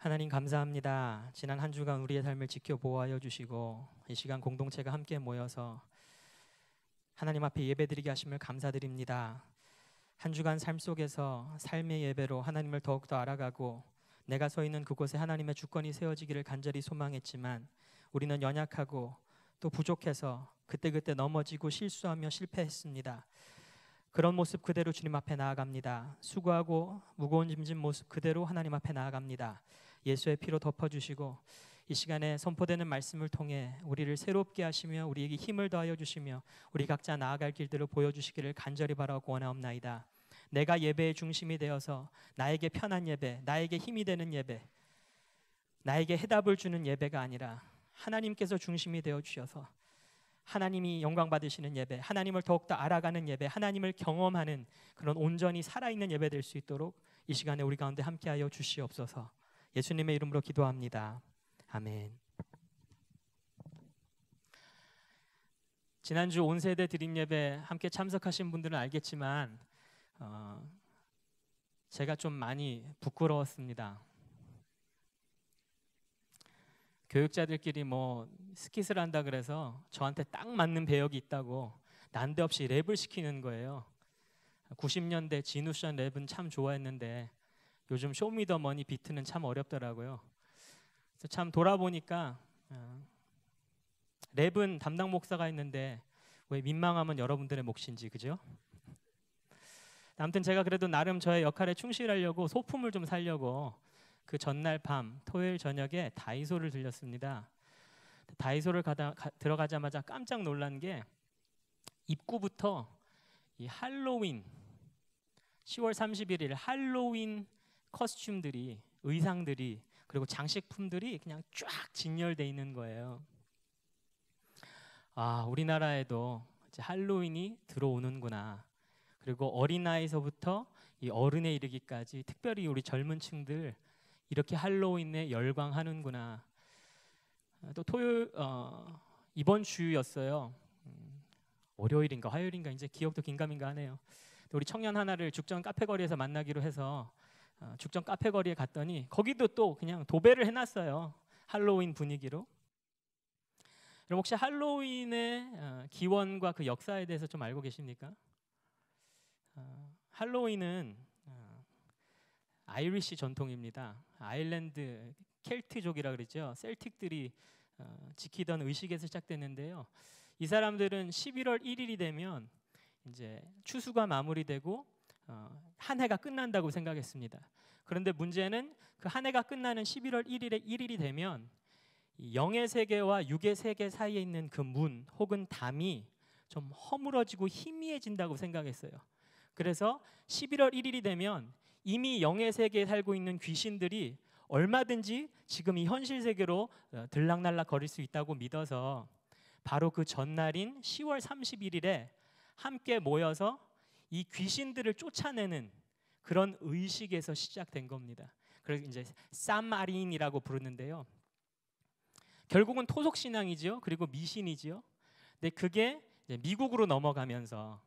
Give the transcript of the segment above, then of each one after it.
하나님 감사합니다. 지난 한 주간 우리의 삶을 지켜보아여 주시고 이 시간 공동체가 함께 모여서 하나님 앞에 예배드리게 하심을 감사드립니다. 한 주간 삶 속에서 삶의 예배로 하나님을 더욱더 알아가고 내가 서 있는 그곳에 하나님의 주권이 세워지기를 간절히 소망했지만 우리는 연약하고 또 부족해서 그때그때 넘어지고 실수하며 실패했습니다. 그런 모습 그대로 주님 앞에 나아갑니다. 수고하고 무거운 짐진 모습 그대로 하나님 앞에 나아갑니다. 예수의 피로 덮어주시고 이 시간에 선포되는 말씀을 통해 우리를 새롭게 하시며 우리에게 힘을 더하여 주시며 우리 각자 나아갈 길들을 보여주시기를 간절히 바라고 원하옵나이다. 내가 예배의 중심이 되어서 나에게 편한 예배, 나에게 힘이 되는 예배, 나에게 해답을 주는 예배가 아니라 하나님께서 중심이 되어 주셔서 하나님이 영광 받으시는 예배, 하나님을 더욱더 알아가는 예배, 하나님을 경험하는 그런 온전히 살아있는 예배 될 수 있도록 이 시간에 우리 가운데 함께하여 주시옵소서. 예수님의 이름으로 기도합니다. 아멘. 지난주 온세대 드림 예배 함께 참석하신 분들은 알겠지만 제가 좀 많이 부끄러웠습니다. 교육자들끼리 뭐 스킷을 한다 그래서 저한테 딱 맞는 배역이 있다고 난데없이 랩을 시키는 거예요. 90년대 진우션 랩은 참 좋아했는데 요즘 쇼미더머니 비트는 참 어렵더라고요. 그래서 참 돌아보니까 랩은 담당 목사가 있는데 왜 민망하면 여러분들의 몫인지, 그죠? 아무튼 제가 그래도 나름 저의 역할에 충실하려고 소품을 좀 사려고 그 전날 밤 토요일 저녁에 다이소를 들렸습니다. 다이소를 들어가자마자 깜짝 놀란 게 입구부터 이 할로윈 10월 31일 할로윈 커스튬들이, 의상들이, 그리고 장식품들이 그냥 쫙 진열돼 있는 거예요. 아, 우리나라에도 이제 할로윈이 들어오는구나. 그리고 어린아이서부터 이 어른에 이르기까지 특별히 우리 젊은 층들 이렇게 할로윈에 열광하는구나. 또 토요일 이번 주였어요. 월요일인가 화요일인가 이제 기억도 긴가민가 하네요. 우리 청년 하나를 죽전 카페거리에서 만나기로 해서 죽전 카페거리에 갔더니 거기도 또 그냥 도배를 해놨어요. 할로윈 분위기로. 그럼 혹시 할로윈의 기원과 그 역사에 대해서 좀 알고 계십니까? 할로윈은 아이리시 전통입니다. 아일랜드 켈트족이라 그러죠. 셀틱들이 지키던 의식에서 시작됐는데요. 이 사람들은 11월 1일이 되면 이제 추수가 마무리되고 한 해가 끝난다고 생각했습니다. 그런데 문제는 그 한 해가 끝나는 11월 1일이 되면 영의 세계와 육의 세계 사이에 있는 그 문 혹은 담이 좀 허물어지고 희미해진다고 생각했어요. 그래서 11월 1일이 되면 이미 영의 세계에 살고 있는 귀신들이 얼마든지 지금 이 현실 세계로 들락날락 거릴 수 있다고 믿어서 바로 그 전날인 10월 31일에 함께 모여서 이 귀신들을 쫓아내는 그런 의식에서 시작된 겁니다. 그래서 이제 삼마린이라고 부르는데요. 결국은 토속 신앙이지요. 그리고 미신이지요. 근데 그게 이제 미국으로 넘어가면서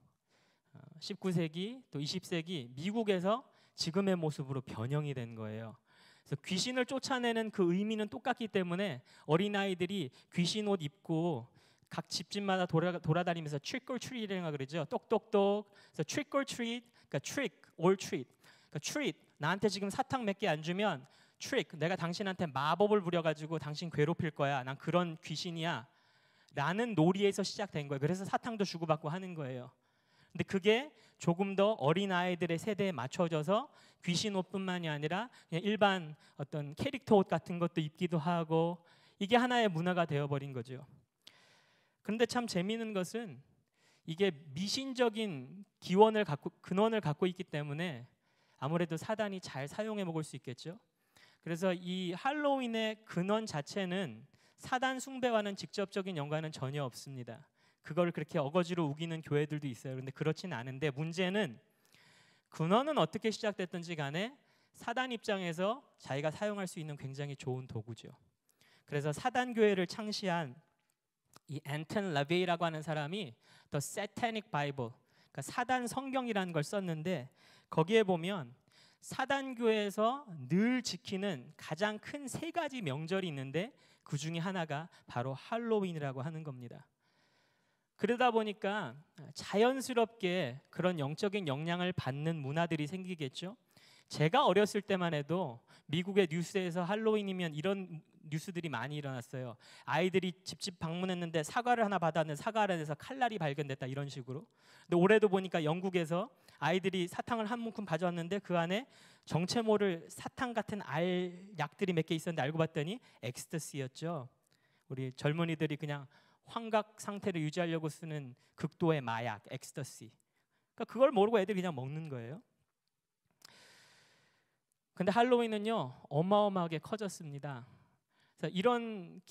19세기 또 20세기 미국에서 지금의 모습으로 변형이 된 거예요. 그래서 귀신을 쫓아내는 그 의미는 똑같기 때문에 어린아이들이 귀신 옷 입고 각 집집마다 돌아다니면서 trick or treat이라고 그러죠. 똑똑똑. 그래서 trick or treat, 그러니까 trick or treat. 그러니까 treat, 나한테 지금 사탕 몇 개 안 주면 trick, 내가 당신한테 마법을 부려가지고 당신 괴롭힐 거야. 난 그런 귀신이야. 라는 놀이에서 시작된 거예요. 그래서 사탕도 주고받고 하는 거예요. 근데 그게 조금 더 어린아이들의 세대에 맞춰져서 귀신 옷뿐만이 아니라 그냥 일반 어떤 캐릭터 옷 같은 것도 입기도 하고 이게 하나의 문화가 되어버린 거죠. 그런데 참 재미있는 것은 이게 미신적인 근원을 갖고 있기 때문에 아무래도 사단이 잘 사용해 먹을 수 있겠죠. 그래서 이 할로윈의 근원 자체는 사단 숭배와는 직접적인 연관은 전혀 없습니다. 그걸 그렇게 어거지로 우기는 교회들도 있어요. 그런데 그렇지는 않은데 문제는 근원은 어떻게 시작됐든지 간에 사단 입장에서 자기가 사용할 수 있는 굉장히 좋은 도구죠. 그래서 사단 교회를 창시한 이 앤턴 라베이라고 하는 사람이 The Satanic Bible, 그러니까 사단 성경이라는 걸 썼는데 거기에 보면 사단교회에서 늘 지키는 가장 큰 세 가지 명절이 있는데 그 중에 하나가 바로 할로윈이라고 하는 겁니다. 그러다 보니까 자연스럽게 그런 영적인 영향을 받는 문화들이 생기겠죠. 제가 어렸을 때만 해도 미국의 뉴스에서 할로윈이면 이런 뉴스들이 많이 일어났어요. 아이들이 집집 방문했는데 사과를 하나 받았는데 사과 안에서 칼날이 발견됐다, 이런 식으로. 근데 올해도 보니까 영국에서 아이들이 사탕을 한 움큼 가져왔는데 그 안에 정체 모를 사탕 같은 알약들이 몇 개 있었는데 알고 봤더니 엑스터시였죠. 우리 젊은이들이 그냥 환각 상태를 유지하려고 쓰는 극도의 마약, 엑스터시. 그러니까 그걸 모르고 애들이 그냥 먹는 거예요. 근데 할로윈은요, 어마어마하게 커졌습니다. 그래서 이런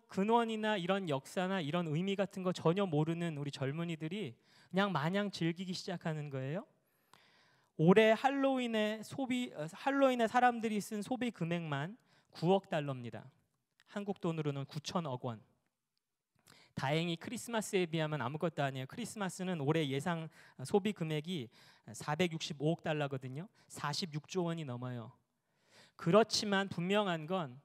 근원이나 이런 역사나 이런 의미 같은 거 전혀 모르는 우리 젊은이들이 그냥 마냥 즐기기 시작하는 거예요. 올해 할로윈에 사람들이 쓴 소비 금액만 9억 달러입니다. 한국 돈으로는 9천억 원. 다행히 크리스마스에 비하면 아무것도 아니에요. 크리스마스는 올해 예상 소비 금액이 465억 달러거든요. 46조 원이 넘어요. 그렇지만 분명한 건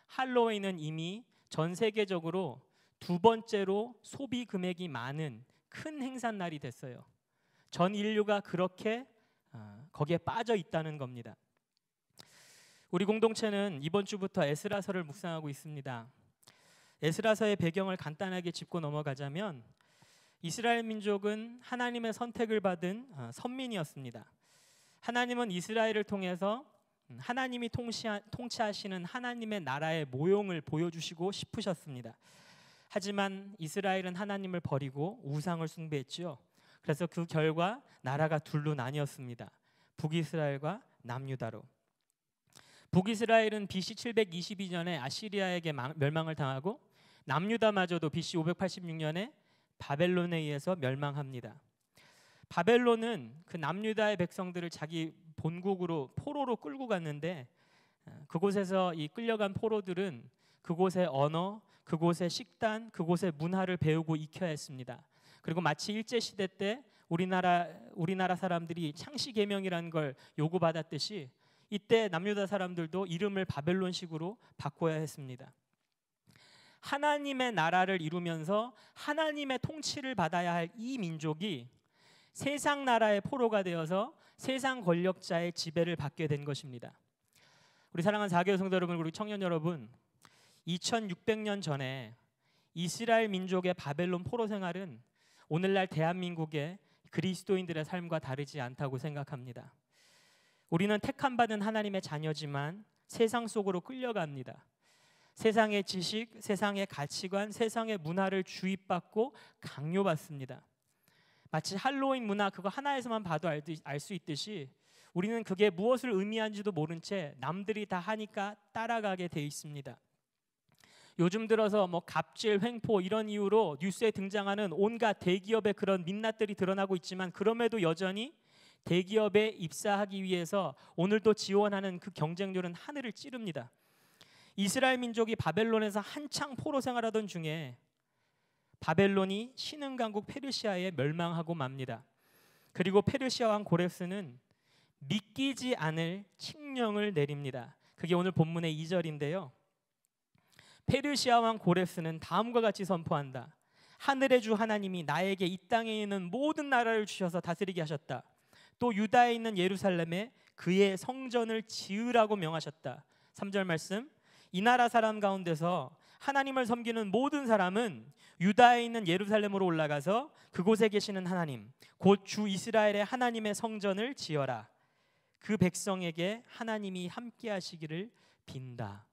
할로윈은 이미 전 세계적으로 두 번째로 소비 금액이 많은 큰 행사날이 됐어요. 전 인류가 그렇게 거기에 빠져 있다는 겁니다. 우리 공동체는 이번 주부터 에스라서를 묵상하고 있습니다. 에스라서의 배경을 간단하게 짚고 넘어가자면 이스라엘 민족은 하나님의 선택을 받은 선민이었습니다. 하나님은 이스라엘을 통해서 하나님이 통치하시는 하나님의 나라의 모형을 보여주시고 싶으셨습니다. 하지만 이스라엘은 하나님을 버리고 우상을 숭배했죠. 그래서 그 결과 나라가 둘로 나뉘었습니다. 북이스라엘과 남유다로. 북이스라엘은 BC 722년에 아시리아에게 멸망을 당하고 남유다마저도 BC 586년에 바벨론에 의해서 멸망합니다. 바벨론은 그 남유다의 백성들을 자기 본국으로 포로로 끌고 갔는데 그곳에서 이 끌려간 포로들은 그곳의 언어, 그곳의 식단, 그곳의 문화를 배우고 익혀야 했습니다. 그리고 마치 일제시대 때 우리나라 사람들이 창씨개명이라는 걸 요구받았듯이 이때 남유다 사람들도 이름을 바벨론식으로 바꿔야 했습니다. 하나님의 나라를 이루면서 하나님의 통치를 받아야 할 이 민족이 세상 나라의 포로가 되어서 세상 권력자의 지배를 받게 된 것입니다. 우리 사랑하는 사교회 성도 여러분, 우리 청년 여러분, 2600년 전에 이스라엘 민족의 바벨론 포로 생활은 오늘날 대한민국의 그리스도인들의 삶과 다르지 않다고 생각합니다. 우리는 택함받은 하나님의 자녀지만 세상 속으로 끌려갑니다. 세상의 지식, 세상의 가치관, 세상의 문화를 주입받고 강요받습니다. 마치 할로윈 문화 그거 하나에서만 봐도 알 수 있듯이 우리는 그게 무엇을 의미하는지도 모른 채 남들이 다 하니까 따라가게 돼 있습니다. 요즘 들어서 뭐 갑질, 횡포 이런 이유로 뉴스에 등장하는 온갖 대기업의 그런 민낯들이 드러나고 있지만 그럼에도 여전히 대기업에 입사하기 위해서 오늘도 지원하는 그 경쟁률은 하늘을 찌릅니다. 이스라엘 민족이 바벨론에서 한창 포로 생활하던 중에 바벨론이 신흥강국 페르시아에 멸망하고 맙니다. 그리고 페르시아 왕 고레스는 믿기지 않을 칙령을 내립니다. 그게 오늘 본문의 2절인데요. 페르시아 왕 고레스는 다음과 같이 선포한다. 하늘의 주 하나님이 나에게 이 땅에 있는 모든 나라를 주셔서 다스리게 하셨다. 또 유다에 있는 예루살렘에 그의 성전을 지으라고 명하셨다. 3절 말씀, 이 나라 사람 가운데서 하나님을 섬기는 모든 사람은 유다에 있는 예루살렘으로 올라가서 그곳에 계시는 하나님 곧 주 이스라엘의 하나님의 성전을 지어라. 그 백성에게 하나님이 함께 하시기를 빈다.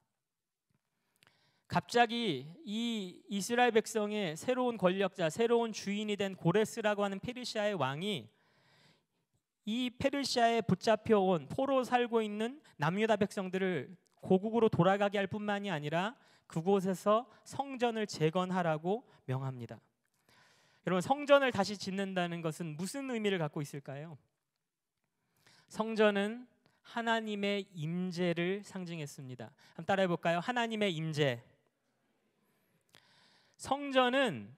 갑자기 이 이스라엘 백성의 새로운 권력자, 새로운 주인이 된 고레스라고 하는 페르시아의 왕이 이 페르시아에 붙잡혀온 포로 살고 있는 남유다 백성들을 고국으로 돌아가게 할 뿐만이 아니라 그곳에서 성전을 재건하라고 명합니다. 여러분, 성전을 다시 짓는다는 것은 무슨 의미를 갖고 있을까요? 성전은 하나님의 임재를 상징했습니다. 한번 따라해 볼까요? 하나님의 임재. 성전은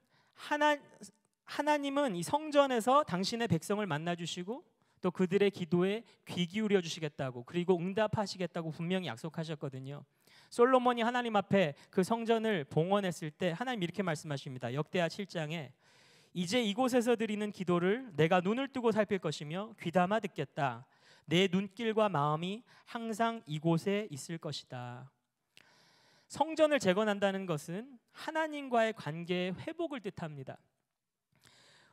하나님은 이 성전에서 당신의 백성을 만나 주시고 또 그들의 기도에 귀 기울여 주시겠다고, 그리고 응답하시겠다고 분명히 약속하셨거든요. 솔로몬이 하나님 앞에 그 성전을 봉헌했을 때 하나님 이렇게 말씀하십니다. 역대하 7장에 이제 이곳에서 드리는 기도를 내가 눈을 뜨고 살필 것이며 귀담아 듣겠다. 내 눈길과 마음이 항상 이곳에 있을 것이다. 성전을 재건한다는 것은 하나님과의 관계의 회복을 뜻합니다.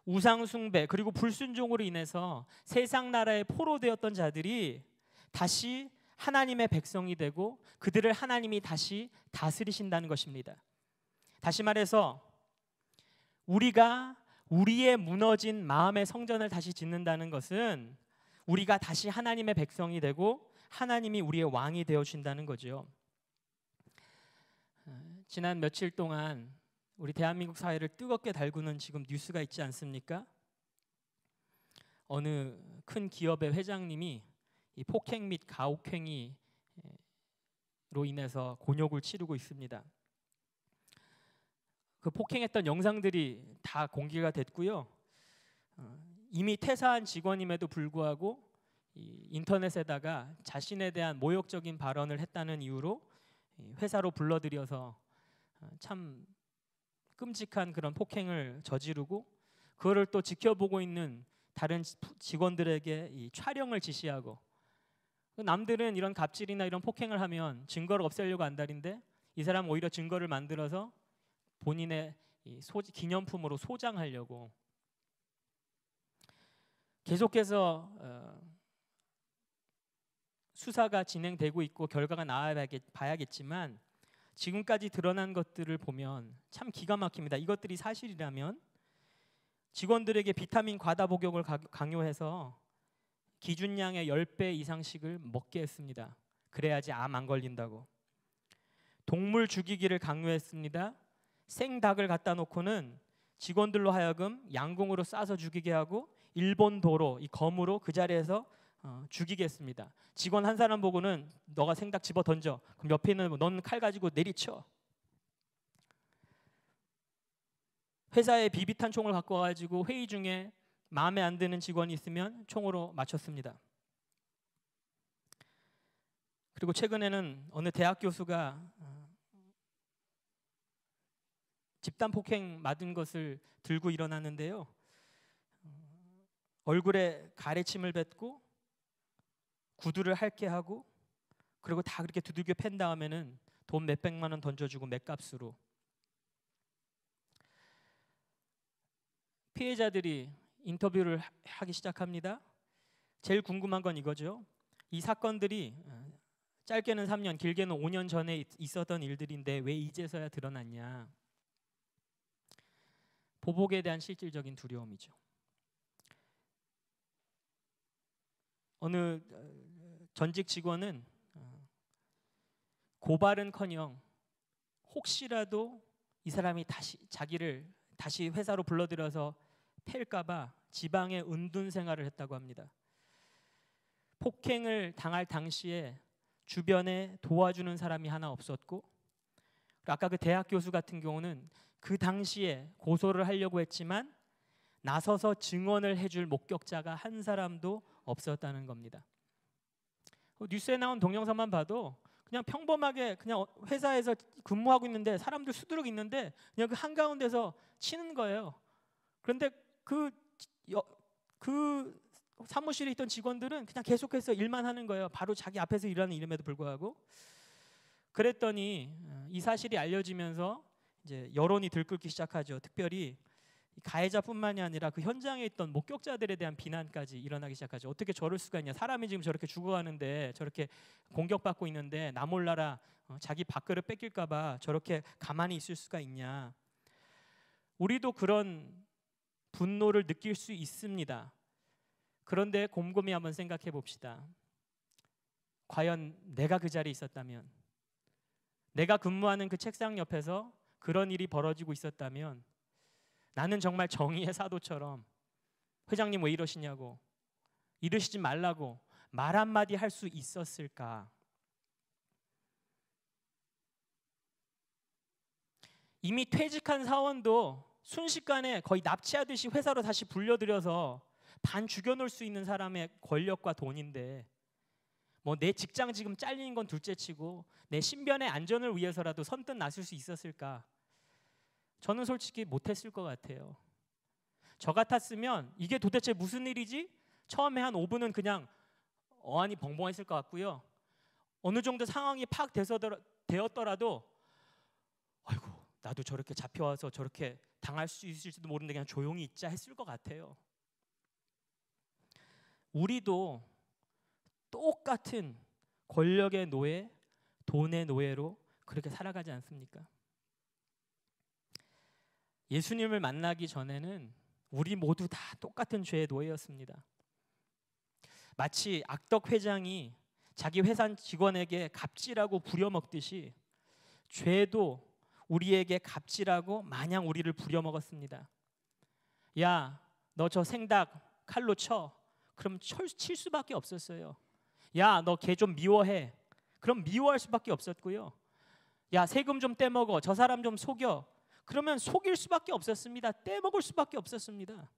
우상 숭배 그리고 불순종으로 인해서 세상 나라에 포로되었던 자들이 다시 하나님의 백성이 되고 그들을 하나님이 다시 다스리신다는 것입니다. 다시 말해서 우리가 우리의 무너진 마음의 성전을 다시 짓는다는 것은 우리가 다시 하나님의 백성이 되고 하나님이 우리의 왕이 되어 주신다는 거죠. 지난 며칠 동안 우리 대한민국 사회를 뜨겁게 달구는 지금 뉴스가 있지 않습니까? 어느 큰 기업의 회장님이 이 폭행 및 가혹행위로 인해서 곤욕을 치르고 있습니다. 그 폭행했던 영상들이 다 공개가 됐고요. 이미 퇴사한 직원임에도 불구하고 이 인터넷에다가 자신에 대한 모욕적인 발언을 했다는 이유로 회사로 불러들여서 참 끔찍한 그런 폭행을 저지르고 그거를 또 지켜보고 있는 다른 직원들에게 이 촬영을 지시하고, 남들은 이런 갑질이나 이런 폭행을 하면 증거를 없애려고 한다는데 이 사람은 오히려 증거를 만들어서 본인의 기념품으로 소장하려고. 계속해서 수사가 진행되고 있고 결과가 나와봐야겠지만 지금까지 드러난 것들을 보면 참 기가 막힙니다. 이것들이 사실이라면 직원들에게 비타민 과다 복용을 강요해서 기준량의 10배 이상씩을 먹게 했습니다. 그래야지 암 안 걸린다고. 동물 죽이기를 강요했습니다. 생닭을 갖다 놓고는 직원들로 하여금 양궁으로 쏴서 죽이게 하고 일본 도로 이 검으로 그 자리에서 죽이게 했습니다. 직원 한 사람 보고는 너가 생닭 집어 던져. 그럼 옆에 있는 넌 칼 가지고 내리쳐. 회사에 비비탄 총을 갖고 와가지고 회의 중에 마음에 안 드는 직원이 있으면 총으로 맞췄습니다. 그리고 최근에는 어느 대학 교수가 집단 폭행 맞은 것을 들고 일어났는데요. 얼굴에 가래침을 뱉고 구두를 핥게 하고 그리고 다 그렇게 두들겨 팬 다음에는 돈 몇백만 원 던져주고 맥값으로. 피해자들이 인터뷰를 하기 시작합니다. 제일 궁금한 건 이거죠. 이 사건들이 짧게는 3년, 길게는 5년 전에 있었던 일들인데 왜 이제서야 드러났냐. 보복에 대한 실질적인 두려움이죠. 어느 전직 직원은 고발은커녕 혹시라도 이 사람이 자기를 다시 회사로 불러들여서 팰까봐 지방에 은둔 생활을 했다고 합니다. 폭행을 당할 당시에 주변에 도와주는 사람이 하나 없었고, 아까 그 대학 교수 같은 경우는 그 당시에 고소를 하려고 했지만 나서서 증언을 해줄 목격자가 한 사람도 없었다는 겁니다. 뉴스에 나온 동영상만 봐도 그냥 평범하게 그냥 회사에서 근무하고 있는데 사람들 수두룩 있는데 그냥 그 한가운데서 치는 거예요. 그런데 그 사무실에 있던 직원들은 그냥 계속해서 일만 하는 거예요. 바로 자기 앞에서 일하는 일임에도 불구하고. 그랬더니 이 사실이 알려지면서 이제 여론이 들끓기 시작하죠. 특별히 가해자뿐만이 아니라 그 현장에 있던 목격자들에 대한 비난까지 일어나기 시작하죠. 어떻게 저럴 수가 있냐. 사람이 지금 저렇게 죽어가는데 저렇게 공격받고 있는데 나 몰라라 자기 밥그릇 뺏길까 봐 저렇게 가만히 있을 수가 있냐. 우리도 그런 분노를 느낄 수 있습니다. 그런데 곰곰이 한번 생각해 봅시다. 과연 내가 그 자리에 있었다면, 내가 근무하는 그 책상 옆에서 그런 일이 벌어지고 있었다면 나는 정말 정의의 사도처럼 회장님 왜 이러시냐고, 이러시지 말라고 말 한마디 할 수 있었을까? 이미 퇴직한 사원도 순식간에 거의 납치하듯이 회사로 다시 불려들여서 반 죽여놓을 수 있는 사람의 권력과 돈인데 뭐 내 직장 지금 잘리는 건 둘째치고 내 신변의 안전을 위해서라도 선뜻 나설 수 있었을까? 저는 솔직히 못했을 것 같아요. 저 같았으면 이게 도대체 무슨 일이지? 처음에 한 5분은 그냥 어안이 벙벙했을 것 같고요. 어느 정도 상황이 파악되었더라도 아이고 나도 저렇게 잡혀와서 저렇게 당할 수 있을지도 모르는데 그냥 조용히 있자 했을 것 같아요. 우리도 똑같은 권력의 노예, 돈의 노예로 그렇게 살아가지 않습니까? 예수님을 만나기 전에는 우리 모두 다 똑같은 죄의 노예였습니다. 마치 악덕 회장이 자기 회사 직원에게 갑질하고 부려먹듯이 죄도 우리에게 갑질하고 마냥 우리를 부려먹었습니다. 야, 너 저 생닭 칼로 쳐. 그럼 칠 수밖에 없었어요. 야, 너 걔 좀 미워해. 그럼 미워할 수밖에 없었고요. 야, 세금 좀 떼먹어. 저 사람 좀 속여. 그러면 속일 수밖에 없었습니다. 떼먹을 수밖에 없었습니다.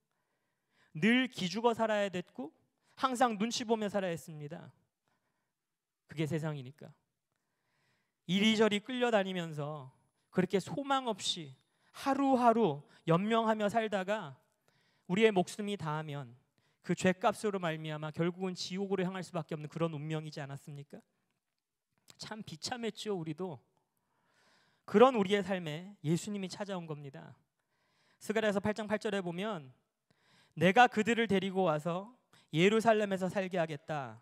늘 기죽어 살아야 됐고 항상 눈치 보며 살아야 했습니다. 그게 세상이니까. 이리저리 끌려다니면서 그렇게 소망 없이 하루하루 연명하며 살다가 우리의 목숨이 다하면 그 죄값으로 말미암아 결국은 지옥으로 향할 수밖에 없는 그런 운명이지 않았습니까? 참 비참했죠. 우리도. 그런 우리의 삶에 예수님이 찾아온 겁니다. 스가랴서 8장 8절에 보면 내가 그들을 데리고 와서 예루살렘에서 살게 하겠다.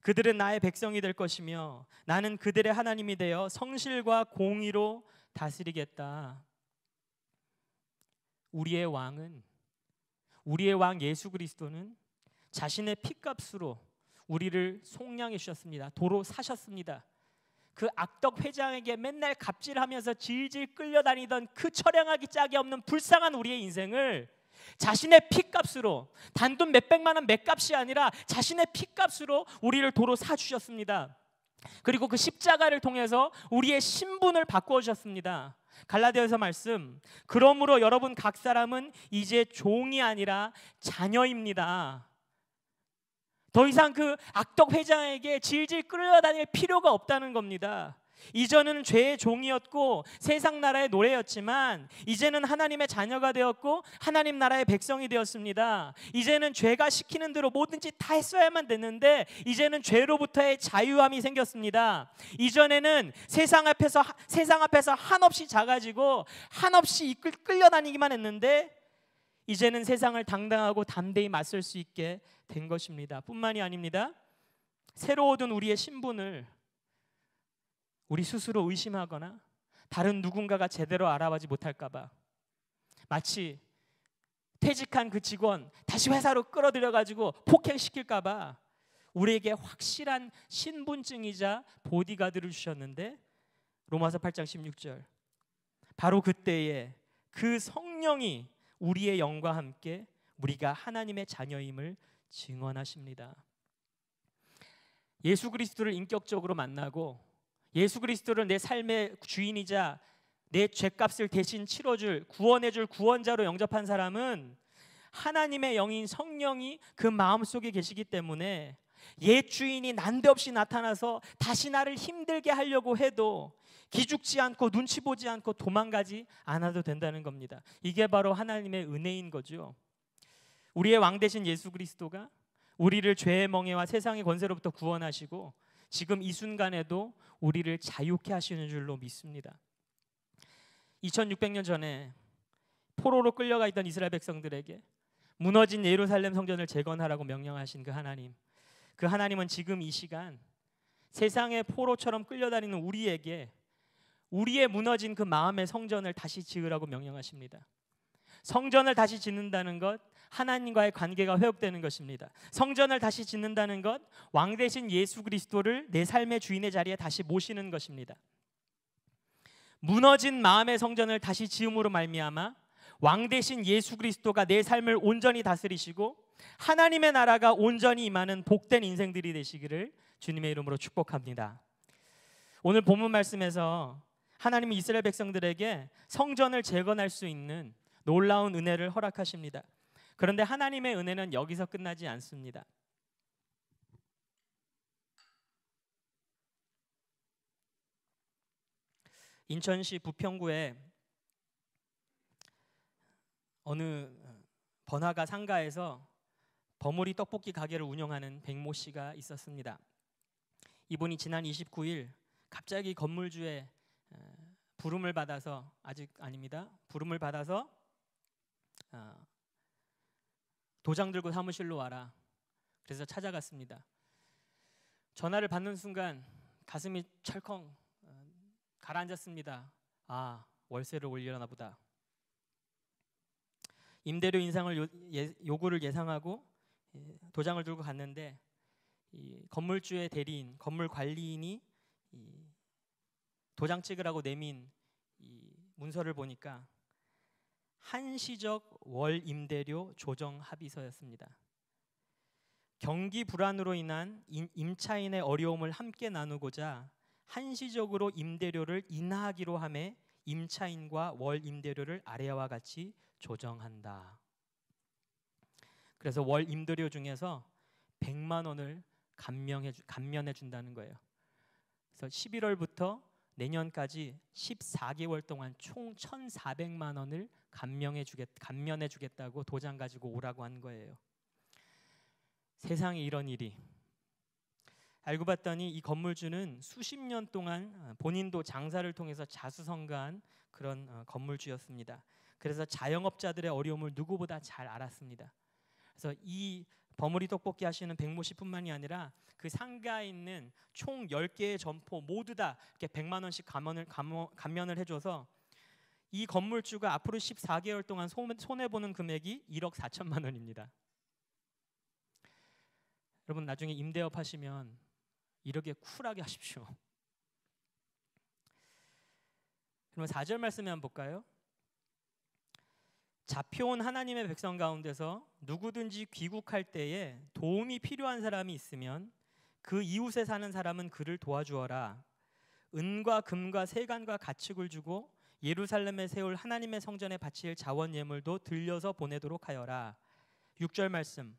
그들은 나의 백성이 될 것이며 나는 그들의 하나님이 되어 성실과 공의로 다스리겠다. 우리의 왕 예수 그리스도는 자신의 피값으로 우리를 속량해 주셨습니다. 도로 사셨습니다. 그 악덕 회장에게 맨날 갑질하면서 질질 끌려다니던 그 처량하기 짝이 없는 불쌍한 우리의 인생을 자신의 피값으로, 단돈 몇백만 원 맷값이 아니라 자신의 피값으로 우리를 도로 사주셨습니다. 그리고 그 십자가를 통해서 우리의 신분을 바꾸어 주셨습니다. 갈라디아서 말씀, 그러므로 여러분 각 사람은 이제 종이 아니라 자녀입니다. 더 이상 그 악덕 회장에게 질질 끌려다닐 필요가 없다는 겁니다. 이전에는 죄의 종이었고 세상 나라의 노예였지만 이제는 하나님의 자녀가 되었고 하나님 나라의 백성이 되었습니다. 이제는 죄가 시키는 대로 뭐든지 다 했어야만 됐는데 이제는 죄로부터의 자유함이 생겼습니다. 이전에는 세상 앞에서 한없이 작아지고 한없이 끌려다니기만 했는데 이제는 세상을 당당하고 담대히 맞설 수 있게 된 것입니다. 뿐만이 아닙니다. 새로 얻은 우리의 신분을 우리 스스로 의심하거나 다른 누군가가 제대로 알아보지 못할까 봐 마치 퇴직한 그 직원 다시 회사로 끌어들여가지고 폭행시킬까 봐 우리에게 확실한 신분증이자 보디가드를 주셨는데 로마서 8장 16절 바로 그때에 그 성령이 우리의 영과 함께 우리가 하나님의 자녀임을 증언하십니다. 예수 그리스도를 인격적으로 만나고 예수 그리스도를 내 삶의 주인이자 내 죄값을 대신 치러줄 구원해줄 구원자로 영접한 사람은 하나님의 영인 성령이 그 마음속에 계시기 때문에 옛 주인이 난데없이 나타나서 다시 나를 힘들게 하려고 해도 기죽지 않고 눈치 보지 않고 도망가지 않아도 된다는 겁니다. 이게 바로 하나님의 은혜인 거죠. 우리의 왕 되신 예수 그리스도가 우리를 죄의 멍에와 세상의 권세로부터 구원하시고 지금 이 순간에도 우리를 자유케 하시는 줄로 믿습니다. 2600년 전에 포로로 끌려가 있던 이스라엘 백성들에게 무너진 예루살렘 성전을 재건하라고 명령하신 그 하나님은 지금 이 시간 세상의 포로처럼 끌려다니는 우리에게 우리의 무너진 그 마음의 성전을 다시 지으라고 명령하십니다. 성전을 다시 짓는다는 것, 하나님과의 관계가 회복되는 것입니다. 성전을 다시 짓는다는 것, 왕 대신 예수 그리스도를 내 삶의 주인의 자리에 다시 모시는 것입니다. 무너진 마음의 성전을 다시 지음으로 말미암아 왕 대신 예수 그리스도가 내 삶을 온전히 다스리시고 하나님의 나라가 온전히 임하는 복된 인생들이 되시기를 주님의 이름으로 축복합니다. 오늘 본문 말씀에서 하나님은 이스라엘 백성들에게 성전을 재건할 수 있는 놀라운 은혜를 허락하십니다. 그런데 하나님의 은혜는 여기서 끝나지 않습니다. 인천시 부평구에 어느 번화가 상가에서 버무리 떡볶이 가게를 운영하는 백모 씨가 있었습니다. 이분이 지난 29일 갑자기 건물주의 부름을 받아서 부름을 받아서 도장 들고 사무실로 와라. 그래서 찾아갔습니다. 전화를 받는 순간 가슴이 철컹 가라앉았습니다. 아, 월세를 올리려나 보다. 임대료 인상을 요구를 예상하고 도장을 들고 갔는데 이 건물주의 대리인, 건물 관리인이 이 도장 찍으라고 내민 이 문서를 보니까 한시적 월 임대료 조정 합의서였습니다. 경기 불안으로 인한 임차인의 어려움을 함께 나누고자 한시적으로 임대료를 인하하기로 하며 임차인과 월 임대료를 아래와 같이 조정한다. 그래서 월 임대료 중에서 100만 원을 감면해 준다는 거예요. 그래서 11월부터 내년까지 14개월 동안 총 1,400만 원을 감면해 주겠다고 도장 가지고 오라고 한 거예요. 세상에 이런 일이. 알고 봤더니 이 건물주는 수십 년 동안 본인도 장사를 통해서 자수성가한 그런 건물주였습니다. 그래서 자영업자들의 어려움을 누구보다 잘 알았습니다. 그래서 이 버무리 떡볶이 하시는 백모 씨뿐만이 아니라 그 상가에 있는 총 10개의 점포 모두 다 이렇게 100만 원씩 감면을 해줘서 이 건물주가 앞으로 14개월 동안 손해보는 금액이 1억 4천만 원입니다. 여러분 나중에 임대업 하시면 이렇게 쿨하게 하십시오. 그러면 4절 말씀에 한번 볼까요? 잡혀온 하나님의 백성 가운데서 누구든지 귀국할 때에 도움이 필요한 사람이 있으면 그 이웃에 사는 사람은 그를 도와주어라. 은과 금과 세간과 가축을 주고 예루살렘에 세울 하나님의 성전에 바칠 자원 예물도 들려서 보내도록 하여라. 6절 말씀.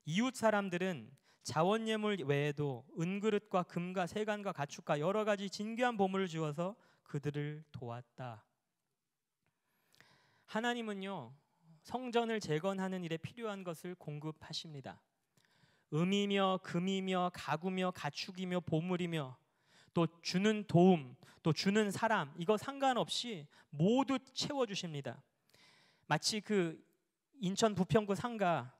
이웃 사람들은 자원 예물 외에도 은그릇과 금과 세간과 가축과 여러 가지 진귀한 보물을 주어서 그들을 도왔다. 하나님은요, 성전을 재건하는 일에 필요한 것을 공급하십니다. 음이며 금이며 가구며 가축이며 보물이며 또 주는 도움, 또 주는 사람, 이거 상관없이 모두 채워주십니다. 마치 그 인천 부평구 상가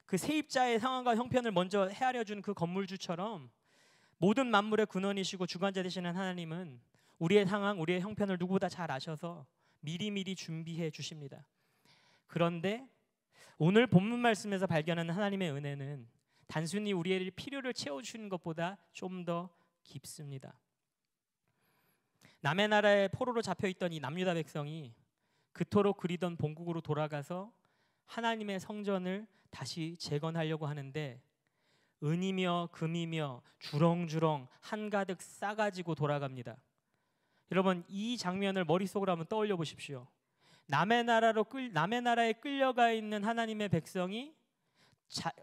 그 세입자의 상황과 형편을 먼저 헤아려 준 그 건물주처럼 모든 만물의 근원이시고 주관자 되시는 하나님은 우리의 상황, 우리의 형편을 누구보다 잘 아셔서 미리미리 준비해 주십니다. 그런데 오늘 본문 말씀에서 발견하는 하나님의 은혜는 단순히 우리의 필요를 채워주시는 것보다 좀 더 깊습니다. 남의 나라에 포로로 잡혀있던 이 남유다 백성이 그토록 그리던 본국으로 돌아가서 하나님의 성전을 다시 재건하려고 하는데 은이며 금이며 주렁주렁 한가득 싸가지고 돌아갑니다. 여러분 이 장면을 머릿속으로 한번 떠올려 보십시오. 남의 나라에 끌려가 있는 하나님의 백성이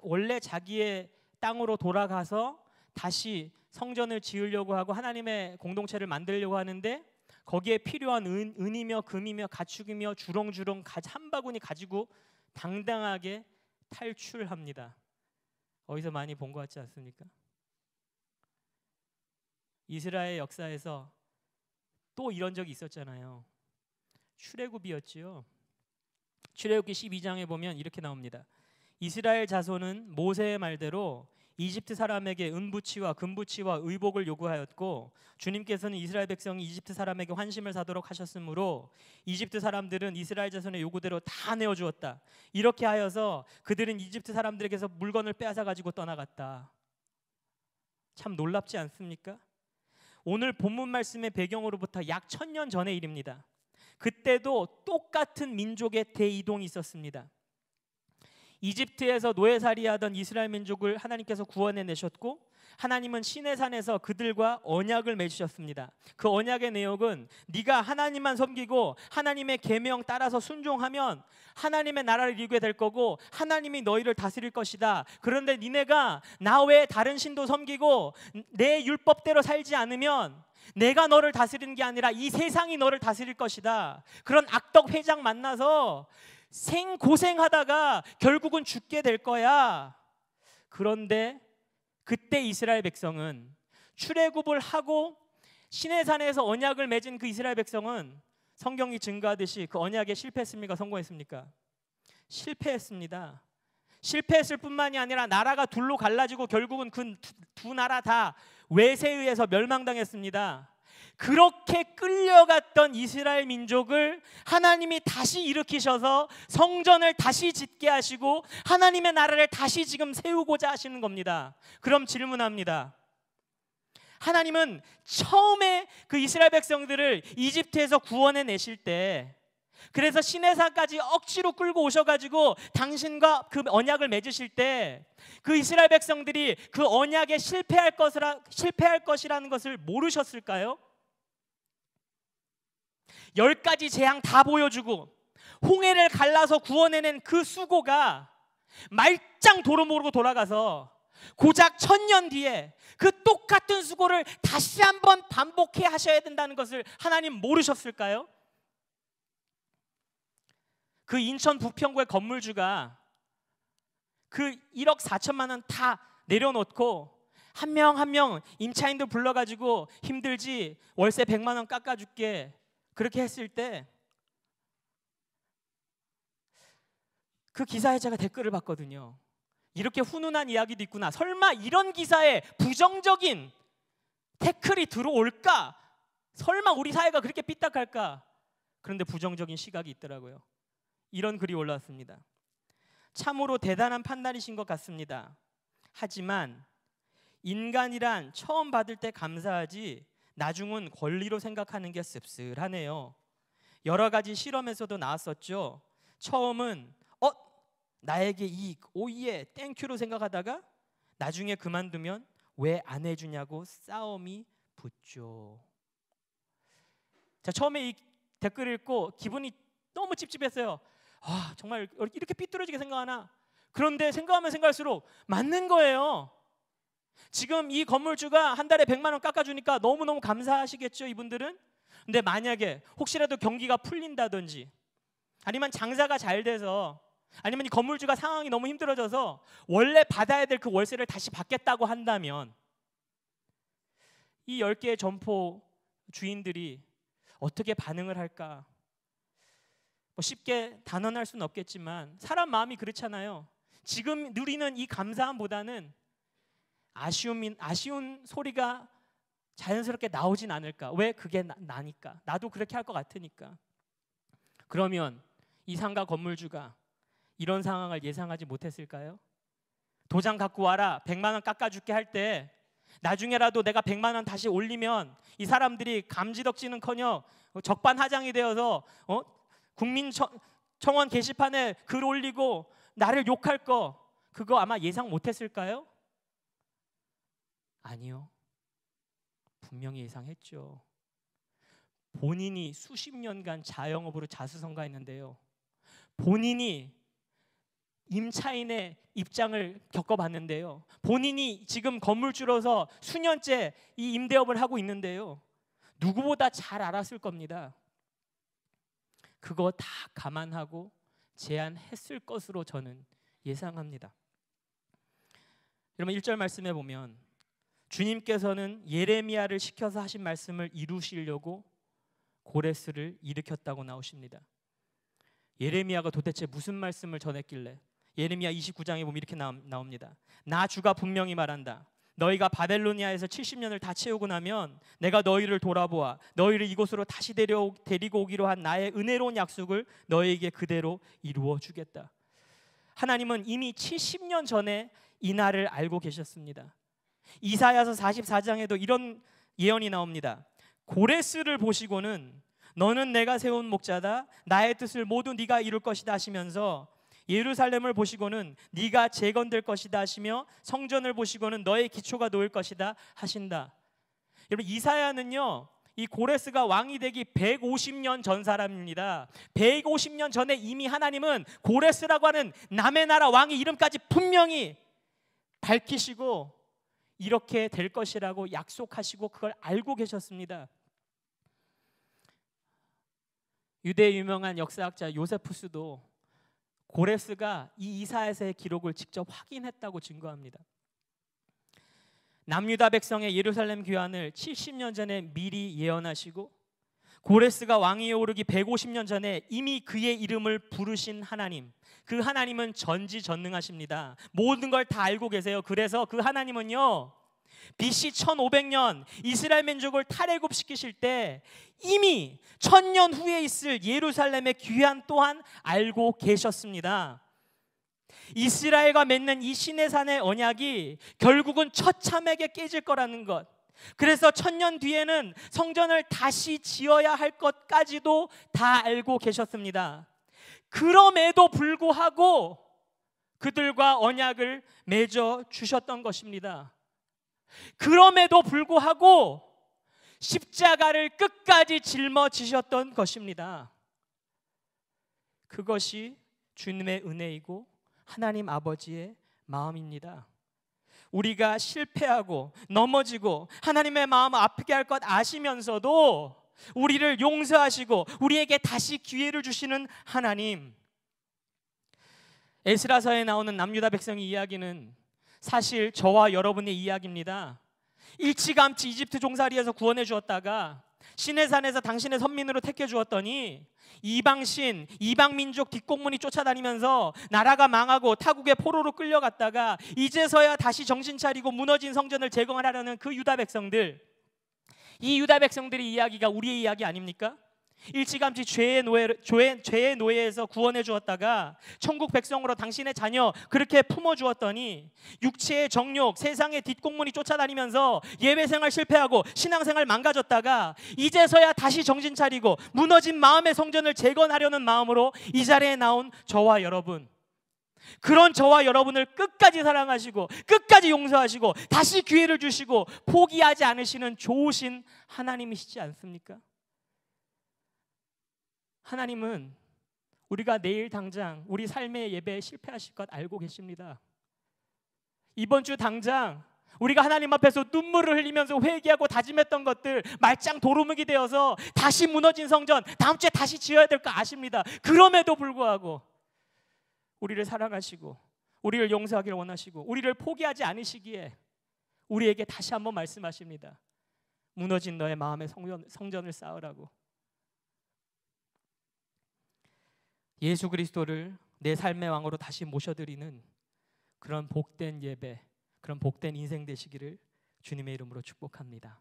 원래 자기의 땅으로 돌아가서 다시 성전을 지으려고 하고 하나님의 공동체를 만들려고 하는데 거기에 필요한 은이며 금이며 가축이며 주렁주렁 한 바구니 가지고 당당하게 탈출합니다. 어디서 많이 본 것 같지 않습니까? 이스라엘 역사에서 또 이런 적이 있었잖아요. 출애굽이었지요. 출애굽기 12장에 보면 이렇게 나옵니다. 이스라엘 자손은 모세의 말대로 이집트 사람에게 은부치와 금부치와 의복을 요구하였고 주님께서는 이스라엘 백성이 이집트 사람에게 환심을 사도록 하셨으므로 이집트 사람들은 이스라엘 자손의 요구대로 다 내어주었다. 이렇게 하여서 그들은 이집트 사람들에게서 물건을 빼앗아 가지고 떠나갔다. 참 놀랍지 않습니까? 오늘 본문 말씀의 배경으로부터 약 1000년 전의 일입니다. 그때도 똑같은 민족의 대이동이 있었습니다. 이집트에서 노예살이하던 이스라엘 민족을 하나님께서 구원해 내셨고 하나님은 시내산에서 그들과 언약을 맺으셨습니다. 그 언약의 내용은 네가 하나님만 섬기고 하나님의 계명 따라서 순종하면 하나님의 나라를 이루게 될 거고 하나님이 너희를 다스릴 것이다. 그런데 니네가 나 외에 다른 신도 섬기고 내 율법대로 살지 않으면 내가 너를 다스리는 게 아니라 이 세상이 너를 다스릴 것이다. 그런 악덕 회장 만나서 생고생하다가 결국은 죽게 될 거야. 그런데 그때 이스라엘 백성은 출애굽을 하고 시내산에서 언약을 맺은 그 이스라엘 백성은 성경이 증거하듯이 그 언약에 실패했습니까? 성공했습니까? 실패했습니다. 실패했을 뿐만이 아니라 나라가 둘로 갈라지고 결국은 그 두 나라 다 외세에 의해서 멸망당했습니다. 그렇게 끌려갔던 이스라엘 민족을 하나님이 다시 일으키셔서 성전을 다시 짓게 하시고 하나님의 나라를 다시 지금 세우고자 하시는 겁니다. 그럼 질문합니다. 하나님은 처음에 그 이스라엘 백성들을 이집트에서 구원해 내실 때, 그래서 시내산까지 억지로 끌고 오셔가지고 당신과 그 언약을 맺으실 때 그 이스라엘 백성들이 그 언약에 실패할 것이라는 것을 모르셨을까요? 10가지 재앙 다 보여주고 홍해를 갈라서 구원해낸 그 수고가 말짱 도로 모르고 돌아가서 고작 1000년 뒤에 그 똑같은 수고를 다시 한번 반복해 하셔야 된다는 것을 하나님 모르셨을까요? 그 인천 부평구의 건물주가 그 1억 4천만 원 다 내려놓고 한 명 한 명 임차인들 불러가지고 힘들지 월세 100만 원 깎아줄게 그렇게 했을 때 그 기사에 제가 댓글을 봤거든요. 이렇게 훈훈한 이야기도 있구나. 설마 이런 기사에 부정적인 태클이 들어올까? 설마 우리 사회가 그렇게 삐딱할까? 그런데 부정적인 시각이 있더라고요. 이런 글이 올라왔습니다. 참으로 대단한 판단이신 것 같습니다. 하지만 인간이란 처음 받을 때 감사하지 나중은 권리로 생각하는 게 씁쓸하네요. 여러 가지 실험에서도 나왔었죠. 처음은 나에게 이익, 오예, 땡큐로 생각하다가 나중에 그만두면 왜 안 해주냐고 싸움이 붙죠. 자, 처음에 이 댓글 읽고 기분이 너무 찝찝했어요. 아, 정말 이렇게 삐뚤어지게 생각하나? 그런데 생각하면 생각할수록 맞는 거예요. 지금 이 건물주가 한 달에 100만 원 깎아주니까 너무너무 감사하시겠죠, 이분들은? 근데 만약에 혹시라도 경기가 풀린다든지 아니면 장사가 잘 돼서 아니면 이 건물주가 상황이 너무 힘들어져서 원래 받아야 될 그 월세를 다시 받겠다고 한다면 이 10개의 점포 주인들이 어떻게 반응을 할까? 쉽게 단언할 수는 없겠지만 사람 마음이 그렇잖아요. 지금 누리는 이 감사함보다는 아쉬운 소리가 자연스럽게 나오진 않을까? 왜? 그게 나니까. 나도 그렇게 할 것 같으니까. 그러면 이 상가 건물주가 이런 상황을 예상하지 못했을까요? 도장 갖고 와라, 100만 원 깎아줄게 할 때 나중에라도 내가 100만 원 다시 올리면 이 사람들이 감지덕지는커녕 적반하장이 되어서 국민청원 게시판에 글 올리고 나를 욕할 거, 그거 아마 예상 못했을까요? 아니요. 분명히 예상했죠. 본인이 수십 년간 자영업으로 자수성가했는데요. 본인이 임차인의 입장을 겪어봤는데요. 본인이 지금 건물주로서 수년째 이 임대업을 하고 있는데요. 누구보다 잘 알았을 겁니다. 그거 다 감안하고 제안했을 것으로 저는 예상합니다. 여러분 1절 말씀에 보면 주님께서는 예레미야를 시켜서 하신 말씀을 이루시려고 고레스를 일으켰다고 나오십니다. 예레미야가 도대체 무슨 말씀을 전했길래? 예레미야 29장에 보면 이렇게 나옵니다. 나 주가 분명히 말한다. 너희가 바벨로니아에서 70년을 다 채우고 나면 내가 너희를 돌아보아 너희를 이곳으로 다시 데리고 오기로 한 나의 은혜로운 약속을 너희에게 그대로 이루어 주겠다. 하나님은 이미 70년 전에 이 날을 알고 계셨습니다. 이사야서 44장에도 이런 예언이 나옵니다. 고레스를 보시고는 너는 내가 세운 목자다, 나의 뜻을 모두 네가 이룰 것이다 하시면서 예루살렘을 보시고는 네가 재건될 것이다 하시며 성전을 보시고는 너의 기초가 놓일 것이다 하신다. 여러분, 이사야는요, 이 고레스가 왕이 되기 150년 전 사람입니다. 150년 전에 이미 하나님은 고레스라고 하는 남의 나라 왕의 이름까지 분명히 밝히시고 이렇게 될 것이라고 약속하시고 그걸 알고 계셨습니다. 유대의 유명한 역사학자 요세푸스도 고레스가 이 이사야서의 기록을 직접 확인했다고 증거합니다. 남유다 백성의 예루살렘 귀환을 70년 전에 미리 예언하시고 고레스가 왕위에 오르기 150년 전에 이미 그의 이름을 부르신 하나님, 그 하나님은 전지전능하십니다. 모든 걸 다 알고 계세요. 그래서 그 하나님은요, BC 1500년 이스라엘 민족을 탈애굽시키실 때 이미 1000년 후에 있을 예루살렘의 귀환 또한 알고 계셨습니다. 이스라엘과 맺는 이 시내산의 언약이 결국은 처참하게 깨질 거라는 것, 그래서 1000년 뒤에는 성전을 다시 지어야 할 것까지도 다 알고 계셨습니다. 그럼에도 불구하고 그들과 언약을 맺어 주셨던 것입니다. 그럼에도 불구하고 십자가를 끝까지 짊어지셨던 것입니다. 그것이 주님의 은혜이고 하나님 아버지의 마음입니다. 우리가 실패하고 넘어지고 하나님의 마음을 아프게 할 것 아시면서도 우리를 용서하시고 우리에게 다시 기회를 주시는 하나님. 에스라서에 나오는 남유다 백성의 이야기는 사실 저와 여러분의 이야기입니다. 일찌감치 이집트 종살이에서 구원해 주었다가 시내산에서 당신의 선민으로 택해 주었더니 이방신, 이방민족 뒷공문이 쫓아다니면서 나라가 망하고 타국의 포로로 끌려갔다가 이제서야 다시 정신 차리고 무너진 성전을 재건하려는 그 유다 백성들, 이 유다 백성들의 이야기가 우리의 이야기 아닙니까? 일찌감치 죄의 노예에서 구원해 주었다가 천국 백성으로 당신의 자녀 그렇게 품어 주었더니 육체의 정욕, 세상의 뒷공문이 쫓아다니면서 예배생활 실패하고 신앙생활 망가졌다가 이제서야 다시 정신 차리고 무너진 마음의 성전을 재건하려는 마음으로 이 자리에 나온 저와 여러분, 그런 저와 여러분을 끝까지 사랑하시고 끝까지 용서하시고 다시 기회를 주시고 포기하지 않으시는 좋으신 하나님이시지 않습니까? 하나님은 우리가 내일 당장 우리 삶의 예배에 실패하실 것 알고 계십니다. 이번 주 당장 우리가 하나님 앞에서 눈물을 흘리면서 회개하고 다짐했던 것들 말짱 도루묵이 되어서 다시 무너진 성전 다음 주에 다시 지어야 될 거 아십니다. 그럼에도 불구하고 우리를 사랑하시고 우리를 용서하기를 원하시고 우리를 포기하지 않으시기에 우리에게 다시 한번 말씀하십니다. 무너진 너의 마음의 성전을 쌓으라고. 예수 그리스도를 내 삶의 왕으로 다시 모셔드리는 그런 복된 예배, 그런 복된 인생 되시기를 주님의 이름으로 축복합니다.